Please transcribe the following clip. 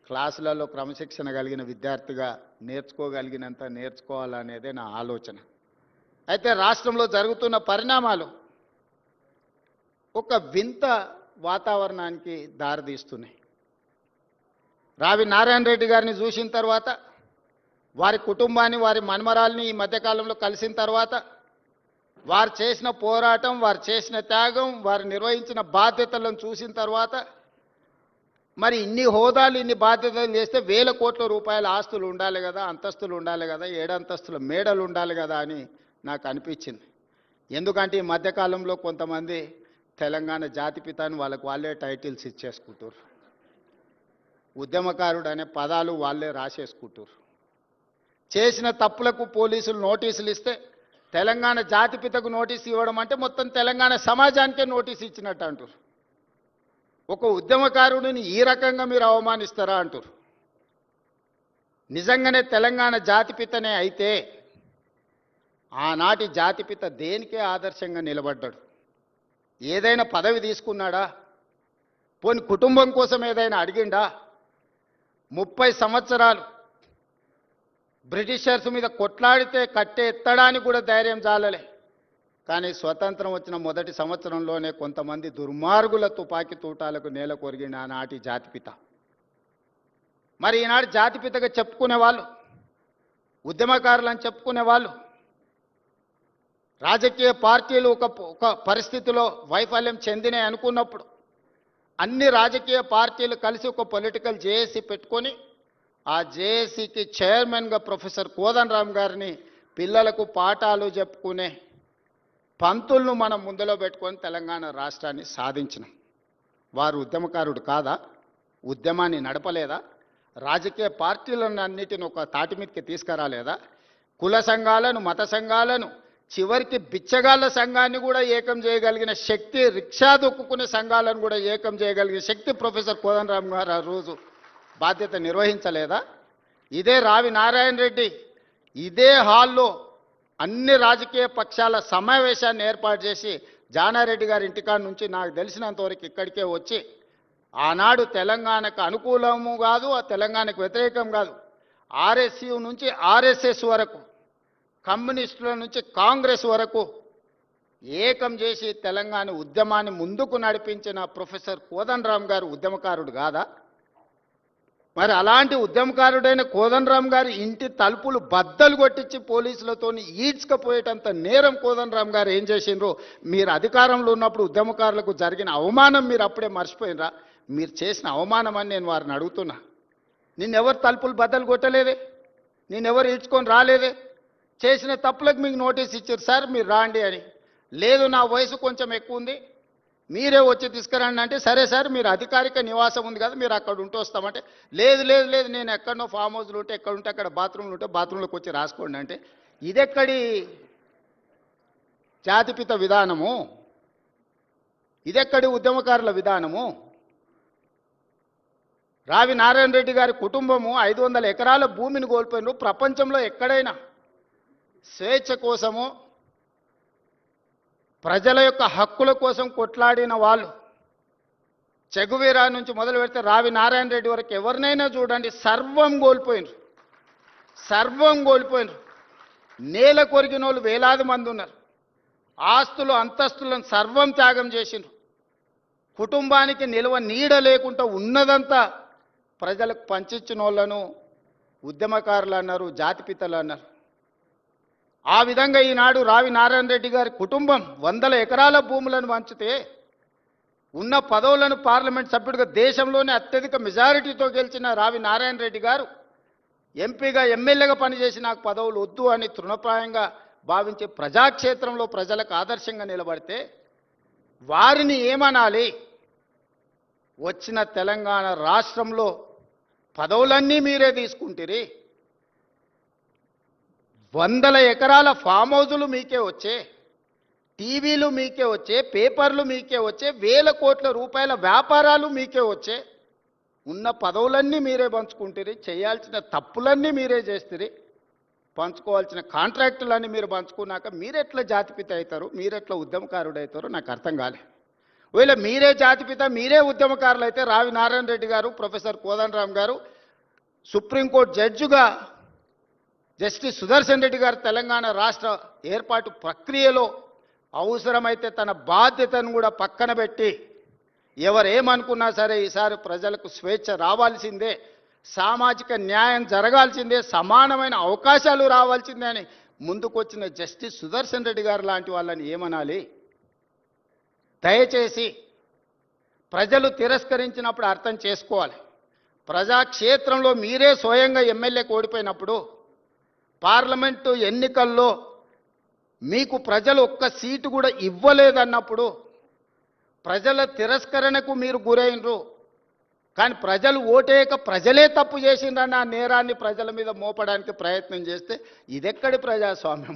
క్లాసులలో క్రమశిక్షణ కలిగిన విద్యార్థిగా నేర్చుకోగలిగినంత నేర్చుకోవాలనేదే నా ఆలోచన. అయితే రాష్ట్రంలో జరుగుతున్న పరిణామాలు ఒక వింత వాతావరణానికి దారితీస్తున్నాయి. రావి నారాయణ రెడ్డి గారిని చూసిన తర్వాత, వారి కుటుంబాన్ని, వారి మన్మరాల్ని ఈ మధ్యకాలంలో కలిసిన తర్వాత, వారు చేసిన పోరాటం, వారు చేసిన త్యాగం, వారు నిర్వహించిన బాధ్యతలను చూసిన తర్వాత, మరి ఇన్ని హోదాలు, ఇన్ని బాధ్యతలు చేస్తే వేల కోట్ల రూపాయల ఆస్తులు ఉండాలి కదా, అంతస్తులు ఉండాలి కదా, 7 అంతస్తుల మేడలు ఉండాలి కదా అని నాకు అనిపించింది. ఎందుకంటే ఈ మధ్యకాలంలో కొంతమంది తెలంగాణ జాతిపిత అని వాళ్ళకు వాళ్ళే టైటిల్స్ ఇచ్చేసుకుంటారు. ఉద్యమకారుడు అనే పదాలు వాళ్ళే రాసేసుకుంటారు. చేసిన తప్పులకు పోలీసులు నోటీసులు ఇస్తే తెలంగాణ జాతిపితకు నోటీసు ఇవ్వడం అంటే మొత్తం తెలంగాణ సమాజానికే నోటీసు ఇచ్చినట్టు అంటారు. ఒక ఉద్యమకారుడిని ఈ రకంగా మీరు అవమానిస్తారా అంటారు. నిజంగానే తెలంగాణ జాతిపితనే అయితే ఆనాటి జాతిపిత దేనికే ఆదర్శంగా నిలబడ్డాడు? ఏదైనా పదవి తీసుకున్నాడా? పోని కుటుంబం కోసం ఏదైనా అడిగిండా? 30 సంవత్సరాలు బ్రిటిషర్స్ మీద కొట్లాడితే కట్టె ఎత్తడానికి కూడా ధైర్యం చాలలే. కానీ స్వతంత్రం వచ్చిన మొదటి సంవత్సరంలోనే కొంతమంది దుర్మార్గుల తుపాకీ తూటాలకు నేల కొరిగిన ఆనాటి జాతిపిత. మరి ఈనాడు జాతిపితగా చెప్పుకునే వాళ్ళు, ఉద్యమకారులని చెప్పుకునే వాళ్ళు, రాజకీయ పార్టీలు ఒక పరిస్థితిలో వైఫల్యం చెందినాయి అనుకున్నప్పుడు అన్ని రాజకీయ పార్టీలు కలిసి ఒక పొలిటికల్ జేఏసీ పెట్టుకొని ఆ జేఏసీకి చైర్మన్గా ప్రొఫెసర్ కోదండరామ్ గారిని పిల్లలకు పాఠాలు చెప్పుకునే పంతులను మనం ముందులో పెట్టుకొని తెలంగాణ రాష్ట్రాన్ని సాధించినాం. వారు ఉద్యమకారుడు కాదా? ఉద్యమాన్ని నడపలేదా? రాజకీయ పార్టీలను అన్నిటిని ఒక తాటి మీదకి తీసుకురాలేదా? కుల సంఘాలను, మత సంఘాలను, చివరికి బిచ్చగాళ్ళ సంఘాన్ని కూడా ఏకం చేయగలిగిన శక్తి, రిక్షా దొక్కుకునే సంఘాలను కూడా ఏకం చేయగలిగిన శక్తి ప్రొఫెసర్ కోదండరామ్ గారు ఆ రోజు బాధ్యత నిర్వహించలేదా? ఇదే రావి నారాయణ రెడ్డి ఇదే హాల్లో అన్ని రాజకీయ పక్షాల సమావేశాన్ని ఏర్పాటు చేసి జానారెడ్డి గారి ఇంటికాడ నుంచి నాకు తెలిసినంతవరకు ఇక్కడికే వచ్చి ఆనాడు తెలంగాణకు అనుకూలము కాదు, ఆ తెలంగాణకు వ్యతిరేకం కాదు, ఆర్ఎస్యు నుంచి ఆర్ఎస్ఎస్ వరకు, కమ్యూనిస్టుల నుంచి కాంగ్రెస్ వరకు ఏకం చేసి తెలంగాణ ఉద్యమాన్ని ముందుకు నడిపించిన ప్రొఫెసర్ కోదండరామ్ గారు ఉద్యమకారుడు కాదా? మరి అలాంటి ఉద్యమకారుడైన కోదండరామ్ గారి ఇంటి తలుపులు బద్దలు కొట్టించి పోలీసులతో ఈడ్చుకపోయేటంత నేరం కోదండరామ్ గారు ఏం చేసిండ్రో మీరు అధికారంలో ఉన్నప్పుడు ఉద్యమకారులకు జరిగిన అవమానం మీరు అప్పుడే మర్చిపోయినరా? మీరు చేసిన అవమానం అని నేను వారిని అడుగుతున్నా. నిన్నెవరు తలుపులు బద్దలు కొట్టలేదే, నిన్నెవరు ఈడ్చుకొని రాలేదే. చేసిన తప్పులకు మీకు నోటీస్ ఇచ్చారు, సార్ మీరు రాండి అని. లేదు నా వయసు కొంచెం ఎక్కువ ఉంది, మీరే వచ్చి తీసుకురండి అంటే, సరే సార్ మీరు అధికారిక నివాసం ఉంది కదా మీరు అక్కడ ఉంటూ వస్తామంటే, లేదు లేదు లేదు నేను ఎక్కడనో ఫామ్ హౌస్లు ఉంటే, ఎక్కడ ఉంటే అక్కడ బాత్రూమ్లు ఉంటే బాత్రూంలోకి వచ్చి రాసుకోండి అంటే, ఇదెక్కడి జాతిపిత విధానము? ఇదెక్కడి ఉద్యమకారుల విధానము? రావి నారాయణ రెడ్డి గారి కుటుంబము 500 ఎకరాల భూమిని కోల్పోయినారు. ప్రపంచంలో ఎక్కడైనా స్వేచ్ఛ కోసము, ప్రజల యొక్క హక్కుల కోసం కొట్లాడిన వాళ్ళు, చెగువీరా నుంచి మొదలు పెడితే రావి నారాయణ రెడ్డి వరకు ఎవరినైనా చూడండి, సర్వం కోల్పోయినారు, సర్వం కోల్పోయినారు. నేల కొరిగిన వాళ్ళు వేలాది మంది ఉన్నారు. ఆస్తులు, అంతస్తులను సర్వం త్యాగం చేసినారు. కుటుంబానికి నిల్వ నీడ లేకుండా ఉన్నదంతా ప్రజలకు పంచిచ్చిన వాళ్ళను ఉద్యమకారులు అన్నారు, జాతిపితలు అన్నారు. ఆ విధంగా ఈనాడు రావి నారాయణ రెడ్డి గారి కుటుంబం 100 ఎకరాల భూములను పంచితే ఉన్న పదవులను పార్లమెంట్ సభ్యుడిగా దేశంలోనే అత్యధిక మెజారిటీతో గెలిచిన రావి నారాయణ రెడ్డి గారు ఎంపీగా, ఎమ్మెల్యేగా పనిచేసి నాకు పదవులు వద్దు అని తృణప్రాయంగా భావించే ప్రజాక్షేత్రంలో ప్రజలకు ఆదర్శంగా నిలబడితే వారిని ఏమనాలి? వచ్చిన తెలంగాణ రాష్ట్రంలో పదవులన్నీ మీరే తీసుకుంటారు, 100 ఎకరాల ఫామ్ హౌజులు మీకే వచ్చే, టీవీలు మీకే వచ్చే, పేపర్లు మీకే వచ్చే, వేల కోట్ల రూపాయల వ్యాపారాలు మీకే వచ్చే, ఉన్న పదవులన్నీ మీరే పంచుకుంటారు, చేయాల్సిన తప్పులన్నీ మీరే చేస్తారు, పంచుకోవాల్సిన కాంట్రాక్టులన్నీ మీరు పంచుకున్నాక మీరెట్లా జాతిపిత అవుతారు, మీరెట్లా ఉద్యమకారుడు అవుతారో నాకు అర్థం కాలే. ఒకవేళ మీరే జాతిపిత, మీరే ఉద్యమకారులు అయితే రావి నారాయణ రెడ్డి గారు, ప్రొఫెసర్ కోదండరామ్ గారు సుప్రీంకోర్టు జడ్జిగా జస్టిస్ సుదర్శన్ రెడ్డి గారు తెలంగాణ రాష్ట్ర ఏర్పాటు ప్రక్రియలో అవసరమైతే తన బాధ్యతను కూడా పక్కన పెట్టి ఎవరేమనుకున్నా సరే ఈసారి ప్రజలకు స్వేచ్ఛ రావాల్సిందే, సామాజిక న్యాయం జరగాల్సిందే, సమానమైన అవకాశాలు రావాల్సిందే అని ముందుకొచ్చిన జస్టిస్ సుదర్శన్ రెడ్డి గారు లాంటి వాళ్ళని ఏమనాలి? దయచేసి ప్రజలు తిరస్కరించినప్పుడు అర్థం చేసుకోవాలి. ప్రజాక్షేత్రంలో మీరే స్వయంగా ఎమ్మెల్యేకి ఓడిపోయినప్పుడు, పార్లమెంటు ఎన్నికల్లో మీకు ప్రజలు ఒక్క సీటు కూడా ఇవ్వలేదన్నప్పుడు ప్రజల తిరస్కరణకు మీరు గురైనరు. కానీ ప్రజలు ఓటేయక ప్రజలే తప్పు చేసిండ్రన్న నేరాన్ని ప్రజల మీద మోపడానికి ప్రయత్నం చేస్తే ఇదెక్కడి ప్రజాస్వామ్యం?